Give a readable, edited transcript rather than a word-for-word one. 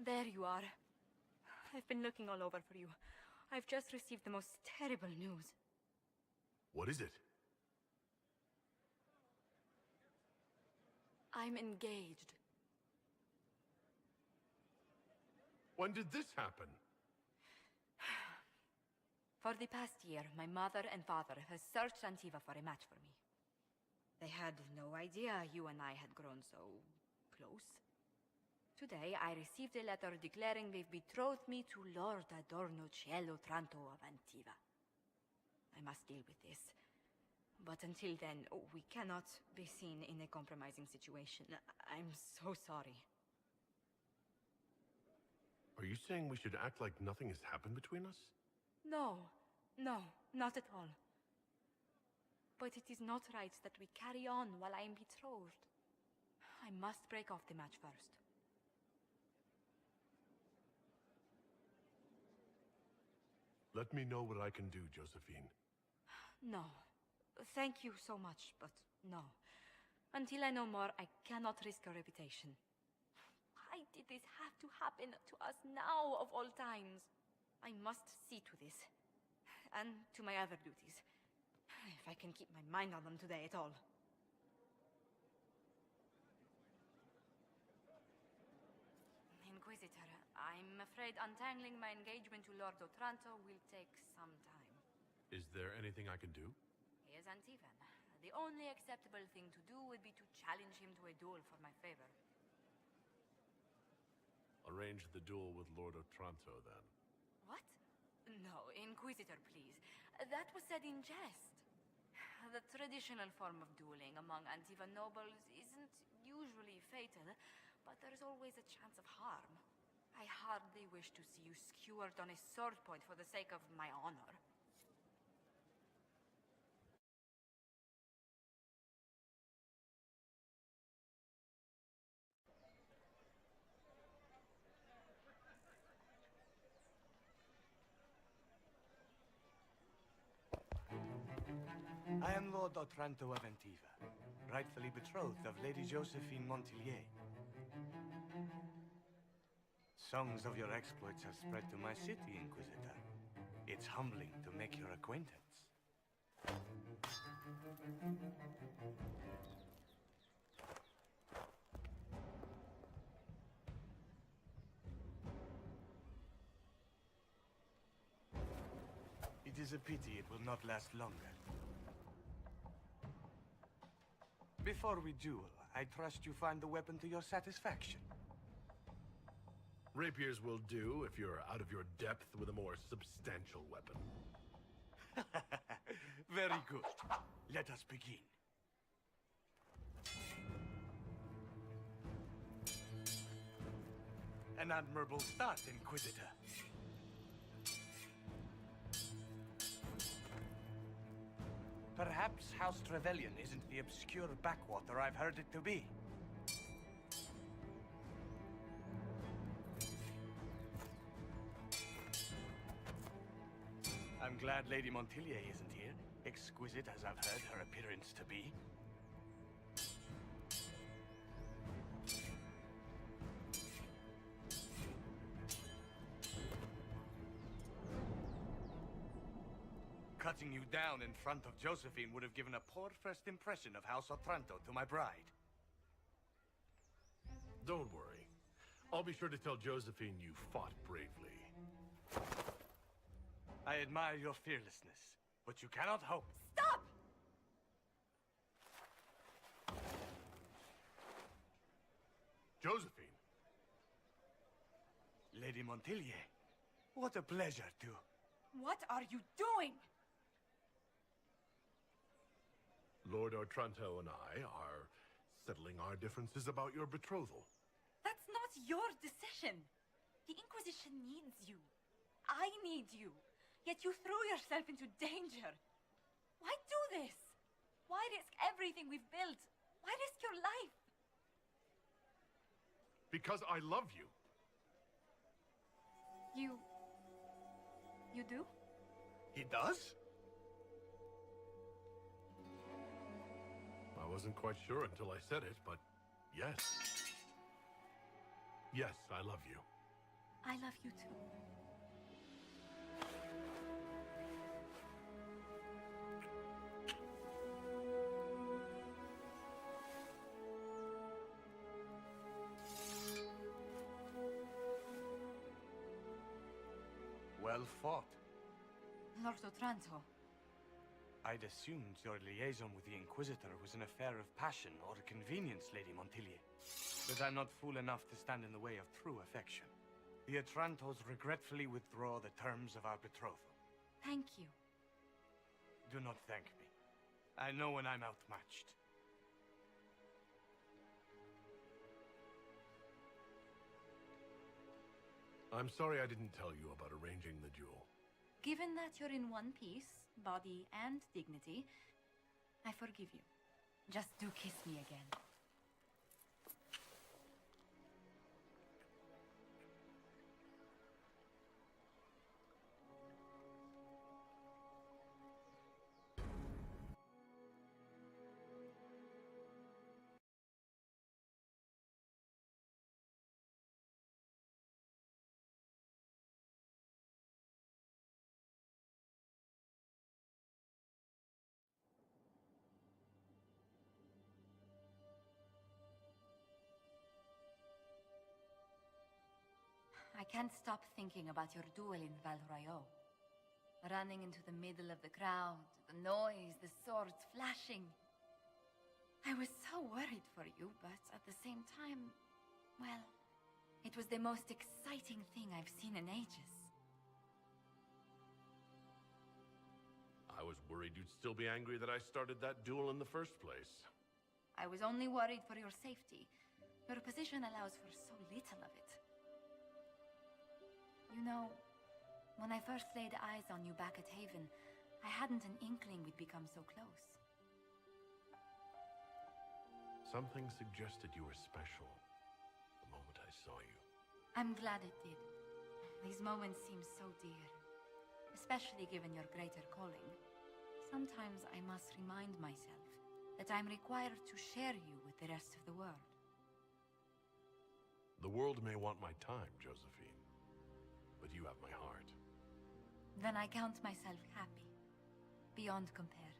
There you are. I've been looking all over for you. I've just received the most terrible news. What is it? I'm engaged. When did this happen? For the past year, my mother and father has searched Antiva for a match for me. They had no idea you and I had grown so close. Today, I received a letter declaring they've betrothed me to Lord Adorno Cielo Tranto of Antiva. I must deal with this. But until then, we cannot be seen in a compromising situation. I'm so sorry. Are you saying we should act like nothing has happened between us? No, not at all. But it is not right that we carry on while I am betrothed. I must break off the match first. Let me know what I can do, Josephine. No. Thank you so much, but no. Until I know more, I cannot risk your reputation. Why did this have to happen to us now, of all times? I must see to this. And to my other duties. If I can keep my mind on them today at all. Inquisitor, I'm afraid untangling my engagement to Lord Otranto will take some time. Is there anything I can do? He is Antivan. The only acceptable thing to do would be to challenge him to a duel for my favor. Arrange the duel with Lord Otranto, then. What? No, Inquisitor, please. That was said in jest. The traditional form of dueling among Antiva nobles isn't usually fatal, but there's always a chance of harm. I hardly wish to see you skewered on a sword point for the sake of my honor. I am Lord Otranto of Antiva, rightfully betrothed of Lady Josephine Montillier. Songs of your exploits have spread to my city, Inquisitor. It's humbling to make your acquaintance. It is a pity it will not last longer. Before we duel, I trust you find the weapon to your satisfaction. Rapiers will do if you're out of your depth with a more substantial weapon. Very good. Let us begin. An admirable start, Inquisitor. Perhaps House Trevelyan isn't the obscure backwater I've heard it to be. I'm glad Lady Montillier isn't here, exquisite as I've heard her appearance to be. Cutting you down in front of Josephine would have given a poor first impression of House Otranto to my bride. Don't worry. I'll be sure to tell Josephine you fought bravely. I admire your fearlessness, but you cannot hope. Stop! Josephine! Lady Montillier, what a pleasure to... What are you doing? Lord Otranto and I are settling our differences about your betrothal. That's not your decision. The Inquisition needs you. I need you. Yet you threw yourself into danger. Why do this? Why risk everything we've built? Why risk your life? Because I love you. You do? He does? I wasn't quite sure until I said it, but yes. Yes, I love you. I love you too. Well fought. Lord Otranto. I'd assumed your liaison with the Inquisitor was an affair of passion or convenience, Lady Montilyet. But I'm not fool enough to stand in the way of true affection. The Otrantos regretfully withdraw the terms of our betrothal. Thank you. Do not thank me. I know when I'm outmatched. I'm sorry I didn't tell you about arranging the duel. Given that you're in one piece, body and dignity, I forgive you. Just do kiss me again. I can't stop thinking about your duel in Val Royeaux. Running into the middle of the crowd, the noise, the swords flashing. I was so worried for you, but at the same time, well, it was the most exciting thing I've seen in ages. I was worried you'd still be angry that I started that duel in the first place. I was only worried for your safety. Your position allows for so little of it. You know, when I first laid eyes on you back at Haven, I hadn't an inkling we'd become so close. Something suggested you were special the moment I saw you. I'm glad it did. These moments seem so dear, especially given your greater calling. Sometimes I must remind myself that I'm required to share you with the rest of the world. The world may want my time, Josephine, but you have my heart. Then I count myself happy, beyond compare.